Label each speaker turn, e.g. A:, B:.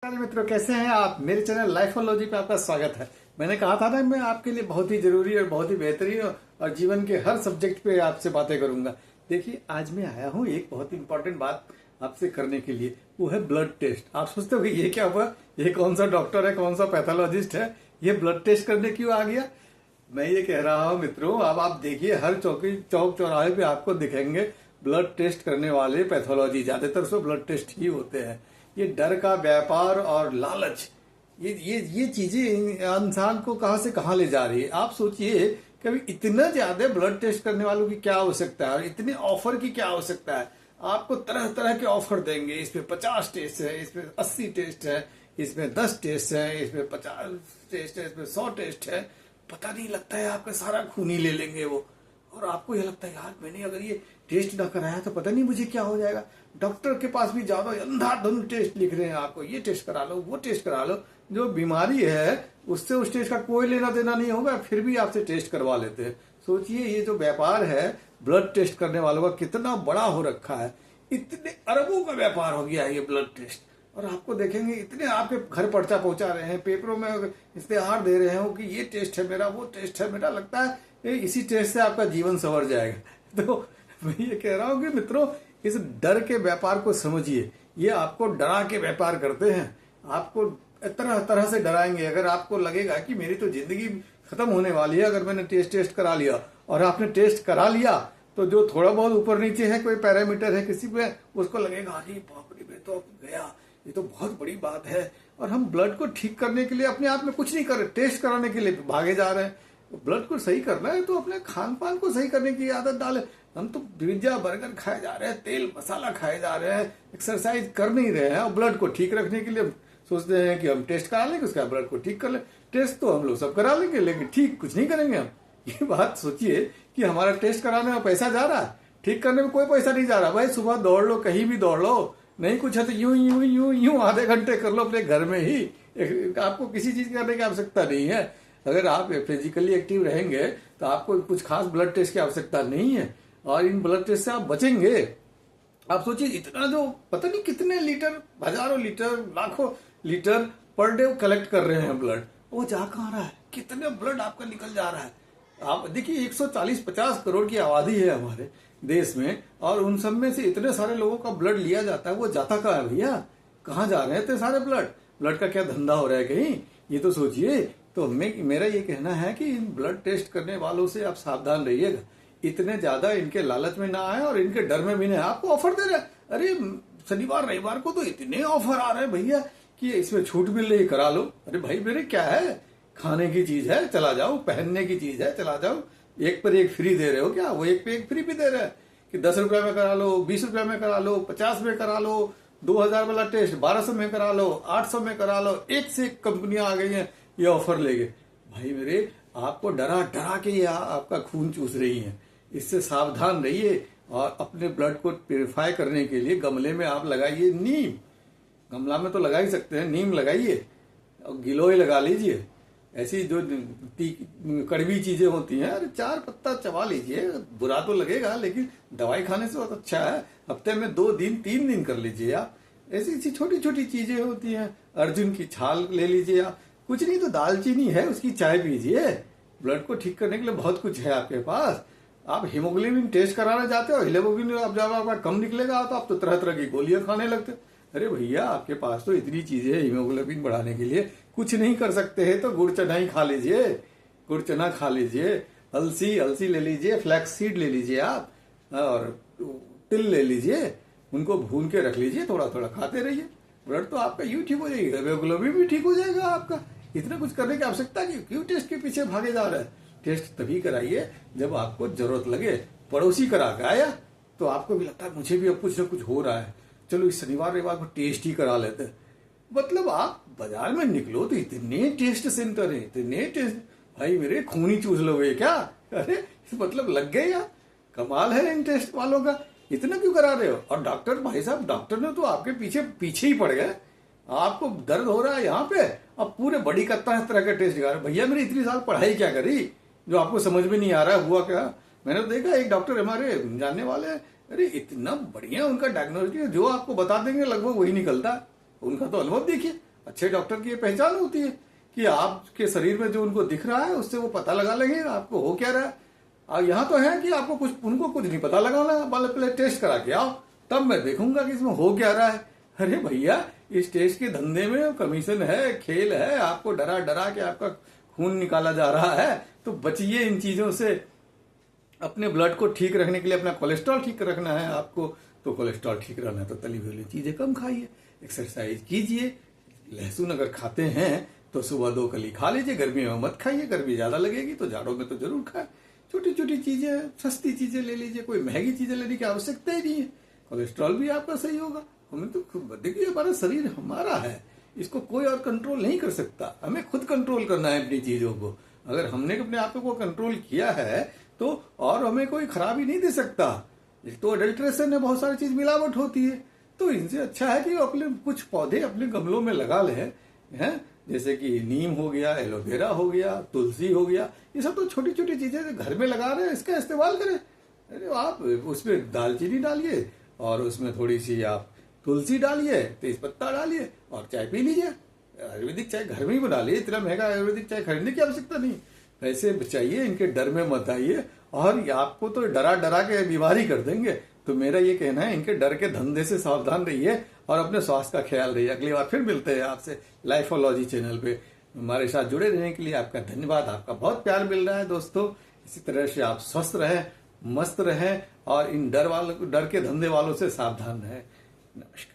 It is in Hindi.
A: नमस्कार मित्रों, कैसे हैं आप। मेरे चैनल लाइफोलॉजी पे आपका स्वागत है। मैंने कहा था ना, मैं आपके लिए बहुत ही जरूरी और बहुत ही बेहतरीन और जीवन के हर सब्जेक्ट पे आपसे बातें करूंगा। देखिए, आज मैं आया हूँ एक बहुत इंपॉर्टेंट बात आपसे करने के लिए, वो है ब्लड टेस्ट। आप सोचते हो कि ये क्या हुआ, ये कौन सा डॉक्टर है, कौन सा पैथोलॉजिस्ट है, ये ब्लड टेस्ट करने क्यों आ गया। मैं ये कह रहा हूँ मित्रों, अब आप देखिए हर चौक चौराहे पे आपको दिखेंगे ब्लड टेस्ट करने वाले पैथोलॉजी। ज्यादातर सो ब्लड टेस्ट ही होते हैं। ये डर का व्यापार और लालच, ये चीजें इंसान को कहां से कहां ले जा रही है। आप सोचिए, कभी इतना ज्यादा ब्लड टेस्ट करने वालों की क्या आवश्यकता है और इतने ऑफर की क्या आवश्यकता है। आपको तरह तरह के ऑफर देंगे, इसमें 50 टेस्ट है, इसमें 80 टेस्ट है, इसमें 10 टेस्ट है, इसमें 50 टेस्ट है, इसमें 100 टेस्ट है। पता नहीं लगता है, आपका सारा खून ही ले लेंगे वो। और आपको यह लगता है, यार मैंने अगर ये टेस्ट ना कराया तो पता नहीं मुझे क्या हो जाएगा। डॉक्टर के पास भी ज्यादा अंधाधुंध टेस्ट लिख रहे हैं, आपको ये टेस्ट करा लो, वो टेस्ट करा लो। जो बीमारी है उससे उस टेस्ट का कोई लेना देना नहीं होगा, फिर भी आपसे टेस्ट करवा लेते हैं। सोचिए, ये जो व्यापार है ब्लड टेस्ट करने वालों का कितना बड़ा हो रखा है। इतने अरबों का व्यापार हो गया है ये ब्लड टेस्ट। और आपको देखेंगे इतने आपके घर पर्चा पहुंचा रहे हैं, पेपरों में इश्तेहार दे रहे हो कि ये टेस्ट है मेरा, वो टेस्ट है मेरा। लगता है इसी टेस्ट से आपका जीवन संवर जाएगा। तो मैं ये कह रहा हूं कि मित्रों, इस डर के व्यापार को समझिए। ये आपको डरा के व्यापार करते हैं, आपको तरह तरह से डराएंगे। अगर आपको लगेगा कि मेरी तो जिंदगी खत्म होने वाली है अगर मैंने टेस्ट करा लिया, और आपने टेस्ट करा लिया, तो जो थोड़ा बहुत ऊपर नीचे है, कोई पैरामीटर है किसी पे, उसको लगेगा अरे बाप रे, मैं तो गया, ये तो बहुत बड़ी बात है। और हम ब्लड को ठीक करने के लिए अपने आप में कुछ नहीं कर रहे, टेस्ट कराने के लिए भागे जा रहे हैं। ब्लड को सही करना है तो अपने खान पान को सही करने की आदत डाले। हम तो पिज्जा बर्गर खाए जा रहे हैं, तेल मसाला खाए जा रहे हैं, एक्सरसाइज कर नहीं रहे हैं। और ब्लड को ठीक रखने के लिए सोचते हैं कि हम टेस्ट करा लेंगे, उसका ब्लड को ठीक कर ले। टेस्ट तो हम लोग सब करा लेंगे, लेकिन ठीक कुछ नहीं करेंगे हम। ये बात सोचिए कि हमारा टेस्ट कराने में पैसा जा रहा है, ठीक करने में कोई पैसा नहीं जा रहा। भाई सुबह दौड़ लो, कहीं भी दौड़ लो, नहीं कुछ है तो यूं यूं यूं यूं आधे घंटे कर लो अपने घर में ही। आपको किसी चीज करने की आवश्यकता नहीं है। अगर आप फिजिकली एक्टिव रहेंगे तो आपको कुछ खास ब्लड टेस्ट की आवश्यकता नहीं है, और इन ब्लड टेस्ट से आप बचेंगे। आप सोचिए, इतना जो पता नहीं कितने लीटर, हजारों लीटर, लाखों लीटर पर डे कलेक्ट कर रहे हैं ब्लड, वो जा कहां रहा है, कितने ब्लड आपका निकल जा रहा है। आप देखिए, 140-50 करोड़ की आबादी है हमारे देश में, और उन सब में से इतने सारे लोगों का ब्लड लिया जाता है, वो जाता कहाँ है भैया, कहाँ जा रहे हैं इतने सारे ब्लड का क्या धंधा हो रहा है कहीं, ये तो सोचिए। तो मेरा ये कहना है कि इन ब्लड टेस्ट करने वालों से आप सावधान रहिएगा, इतने ज्यादा इनके लालच में ना आए और इनके डर में भी नहीं। आपको ऑफर दे रहे हैं, अरे शनिवार रविवार को तो इतने ऑफर आ रहे हैं भैया कि इसमें छूट मिल रही, करा लो। अरे भाई मेरे क्या है, खाने की चीज है चला जाओ, पहनने की चीज है चला जाओ, एक पर एक फ्री दे रहे हो क्या। वो एक पे एक फ्री भी दे रहे हैं कि 10 रुपए में करा लो, 20 रुपए में करा लो, 50 में करा लो, 2000 वाला टेस्ट 1200 में करा लो, 800 में करा लो। एक से एक कंपनियां आ गई हैं ये ऑफर लेके। भाई मेरे, आपको डरा डरा के ये आपका खून चूस रही है। इससे सावधान रहिए, और अपने ब्लड को प्योरीफाई करने के लिए गमले में आप लगाइए नीम। गमला में तो लगा ही सकते हैं, नीम लगाइए और गिलोय लगा लीजिए। ऐसी जो कड़वी चीजें होती हैं, अरे 4 पत्ता चबा लीजिए, बुरा तो लगेगा लेकिन दवाई खाने से बहुत अच्छा है। हफ्ते में 2 दिन 3 दिन कर लीजिए आप। ऐसी छोटी छोटी चीजें होती हैं, अर्जुन की छाल ले लीजिए आप, कुछ नहीं तो दालचीनी है उसकी चाय पीजिए। ब्लड को ठीक करने के लिए बहुत कुछ है आपके पास। आप हीमोग्लोबिन टेस्ट कराना चाहते हो, हीमोग्लोबिन अब जब आपका कम निकलेगा तो आप तो तरह तरह की गोलियां खाने लगते हो। अरे भैया, आपके पास तो इतनी चीजें है हीमोग्लोबिन बढ़ाने के लिए, कुछ नहीं कर सकते हैं तो गुड़ चना ही खा लीजिए, गुड़ चना खा लीजिए, अलसी ले लीजिए, फ्लैक्स सीड ले लीजिए आप, और तिल ले लीजिए, उनको भून के रख लीजिए, थोड़ा थोड़ा खाते रहिए। ब्लड तो आपका यूं ठीक हो जाएगा, हीमोग्लोबिन भी ठीक हो जाएगा आपका। इतना कुछ करने की आवश्यकता क्यों टेस्ट के पीछे भागे जा रहे हैं। टेस्ट तभी कराइए जब आपको जरूरत लगे। पड़ोसी करा के आया तो आपको भी लगता है मुझे भी अब कुछ ना कुछ हो रहा है, चलो इस शनिवार रविवार को टेस्ट ही करा लेते हैं। मतलब आप बाजार में निकलो तो इतने टेस्ट सेंटर है, इतने टेस्ट, भाई मेरे खून ही चूस लोगे क्या। अरे मतलब लग गए यार, कमाल है इन टेस्ट वालों का, इतना क्यों करा रहे हो। और डॉक्टर भाई साहब, डॉक्टर ने तो आपके पीछे पीछे ही पड़ गए। आपको दर्द हो रहा है यहाँ पे, अब पूरे बड़ी का तरह का टेस्ट दिखा रहे। भैया मेरी इतनी साल पढ़ाई क्या करी जो आपको समझ में नहीं आ रहा हुआ क्या। मैंने तो देखा एक डॉक्टर हमारे जानने वाले, अरे इतना बढ़िया उनका डायग्नोस्टिक, जो आपको बता देंगे लगभग वही निकलता। उनका तो अनुभव देखिए, अच्छे डॉक्टर की ये पहचान होती है कि आपके शरीर में जो उनको दिख रहा है उससे वो पता लगा लेंगे आपको हो क्या रहा है। और यहाँ तो है कि आपको कुछ उनको कुछ नहीं पता लगाना, पहले टेस्ट करा के आओ, तब मैं देखूंगा कि इसमें हो क्या रहा है। अरे भैया, इस टेस्ट के धंधे में कमीशन है, खेल है, आपको डरा डरा के आपका खून निकाला जा रहा है। तो बचिए इन चीजों से। अपने ब्लड को ठीक रखने के लिए अपना कोलेस्ट्रॉल ठीक रखना है आपको, तो कोलेस्ट्रॉल ठीक रहना है तो तली हुई चीजें कम खाइए, एक्सरसाइज कीजिए। लहसुन अगर खाते हैं तो सुबह 2 कली खा लीजिए, गर्मी में मत खाइए, गर्मी ज्यादा लगेगी तो जाड़ों में तो जरूर खाए। छोटी छोटी चीजें, सस्ती चीजें ले लीजिए, कोई महंगी चीजें लेने की आवश्यकता ही नहीं है। कोलेस्ट्रॉल भी आपका सही होगा। हमें तो देखिए, हमारा शरीर हमारा है, इसको कोई और कंट्रोल नहीं कर सकता, हमें खुद कंट्रोल करना है अपनी चीजों को। अगर हमने अपने आप को कंट्रोल किया है तो और हमें कोई खराबी नहीं दे सकता। तो अडल्ट्रेशन है, बहुत सारी चीज मिलावट होती है, तो इनसे अच्छा है कि अपने कुछ पौधे अपने गमलों में लगा ले हैं, जैसे कि नीम हो गया, एलोवेरा हो गया, तुलसी हो गया। ये सब तो छोटी छोटी चीजें घर में लगा रहे हैं, इसका इस्तेमाल करें। अरे आप उसमें दालचीनी डालिए और उसमें थोड़ी सी आप तुलसी डालिए, तेज पत्ता डालिए और चाय पी लीजिए। आयुर्वेदिक चाय घर में ही बना लीजिए, इतना महंगा आयुर्वेदिक चाय खरीदने की आवश्यकता नहीं। पैसे बचाइए, इनके डर में मत आइए, और आपको तो डरा डरा के बीमारी कर देंगे। तो मेरा ये कहना है, इनके डर के धंधे से सावधान रहिए और अपने स्वास्थ्य का ख्याल रहिए। अगली बार फिर मिलते हैं आपसे लाइफोलॉजी चैनल पे। हमारे साथ जुड़े रहने के लिए आपका धन्यवाद। आपका बहुत प्यार मिल रहा है दोस्तों। इसी तरह से आप स्वस्थ रहें, मस्त रहें और इन डर के धंधे वालों से सावधान रहें। नमस्कार।